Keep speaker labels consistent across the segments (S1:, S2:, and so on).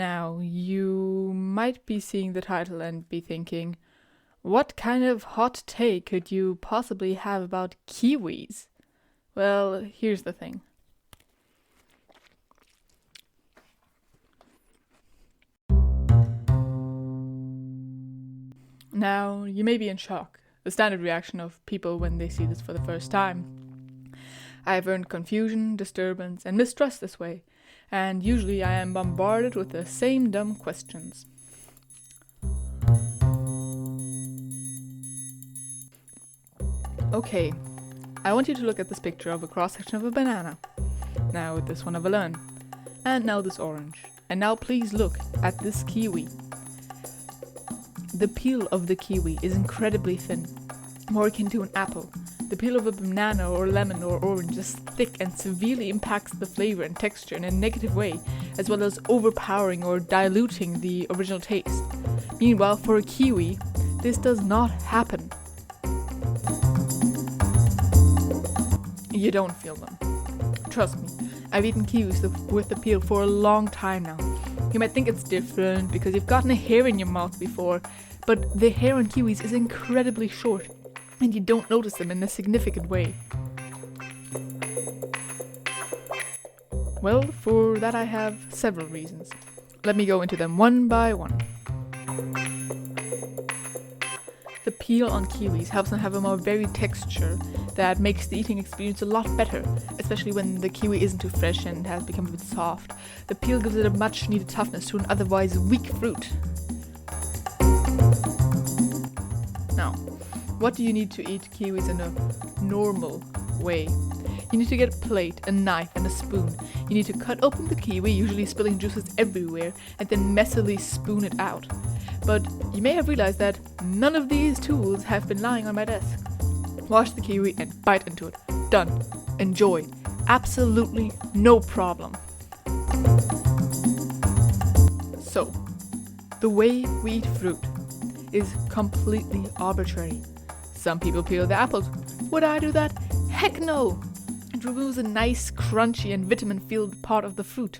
S1: Now, you might be seeing the title and be thinking, what kind of hot take could you possibly have about kiwis? Well, here's the thing. Now, you may be in shock, the standard reaction of people when they see this for the first time. I've earned confusion, disturbance, and mistrust this way, and usually I am bombarded with the same dumb questions. Okay, I want you to look at this picture of a cross-section of a banana. Now this one of a lemon. And now this orange. And now please look at this kiwi. The peel of the kiwi is incredibly thin, more akin to an apple. The peel of a banana or lemon or orange is thick and severely impacts the flavor and texture in a negative way, as well as overpowering or diluting the original taste. Meanwhile, for a kiwi, this does not happen. You don't feel them. Trust me, I've eaten kiwis with the peel for a long time now. You might think it's different because you've gotten a hair in your mouth before, but the hair on kiwis is incredibly short, and you don't notice them in a significant way. Well, for that I have several reasons. Let me go into them one by one. The peel on kiwis helps them have a more varied texture that makes the eating experience a lot better, especially when the kiwi isn't too fresh and has become a bit soft. The peel gives it a much needed toughness to an otherwise weak fruit. Now, what do you need to eat kiwis in a normal way? You need to get a plate, a knife, and a spoon. You need to cut open the kiwi, usually spilling juices everywhere, and then messily spoon it out. But you may have realized that none of these tools have been lying on my desk. Wash the kiwi and bite into it. Done. Enjoy. Absolutely no problem. So, the way we eat fruit is completely arbitrary. Some people peel the apples. Would I do that? Heck no! It removes a nice, crunchy and vitamin-filled part of the fruit.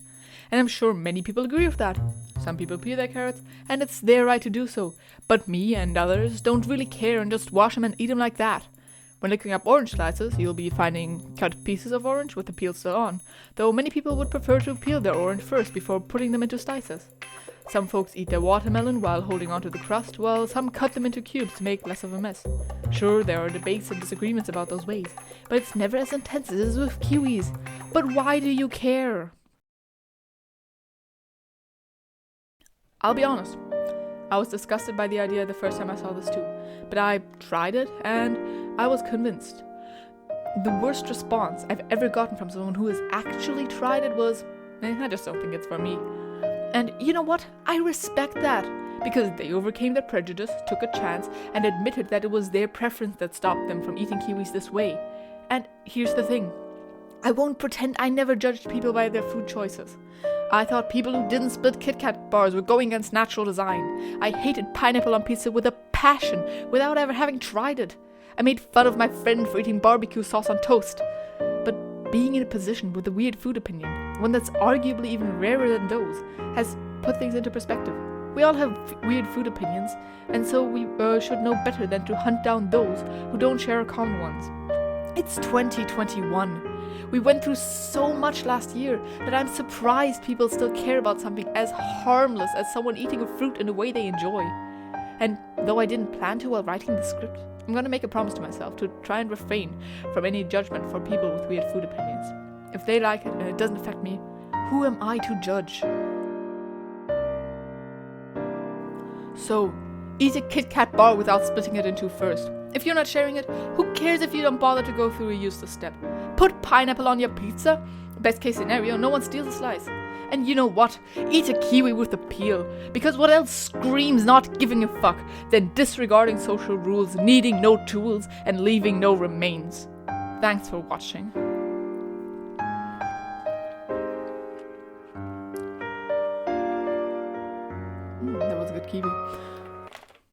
S1: And I'm sure many people agree with that. Some people peel their carrots, and it's their right to do so. But me and others don't really care and just wash them and eat them like that. When looking up orange slices, you'll be finding cut pieces of orange with the peel still on, though many people would prefer to peel their orange first before putting them into slices. Some folks eat their watermelon while holding onto the crust, while some cut them into cubes to make less of a mess. Sure, there are debates and disagreements about those ways, but it's never as intense as it is with kiwis. But why do you care? I'll be honest, I was disgusted by the idea the first time I saw this too, but I tried it and I was convinced. The worst response I've ever gotten from someone who has actually tried it was, I just don't think it's for me. And you know what? I respect that, because they overcame their prejudice, took a chance, and admitted that it was their preference that stopped them from eating kiwis this way. And here's the thing. I won't pretend I never judged people by their food choices. I thought people who didn't split Kit Kat bars were going against natural design. I hated pineapple on pizza with a passion without ever having tried it. I made fun of my friend for eating barbecue sauce on toast. But being in a position with a weird food opinion, one that's arguably even rarer than those, has put things into perspective. We all have weird food opinions, and so we should know better than to hunt down those who don't share common ones. It's 2021. We went through so much last year that I'm surprised people still care about something as harmless as someone eating a fruit in a way they enjoy. And though I didn't plan to while writing the script, I'm going to make a promise to myself to try and refrain from any judgment for people with weird food opinions. If they like it and it doesn't affect me, who am I to judge? So, eat a Kit Kat bar without splitting it in two first. If you're not sharing it, who cares if you don't bother to go through a useless step? Put pineapple on your pizza? Best case scenario, no one steals a slice. And you know what? Eat a kiwi with the peel. Because what else screams not giving a fuck than disregarding social rules, needing no tools, and leaving no remains? Thanks for watching.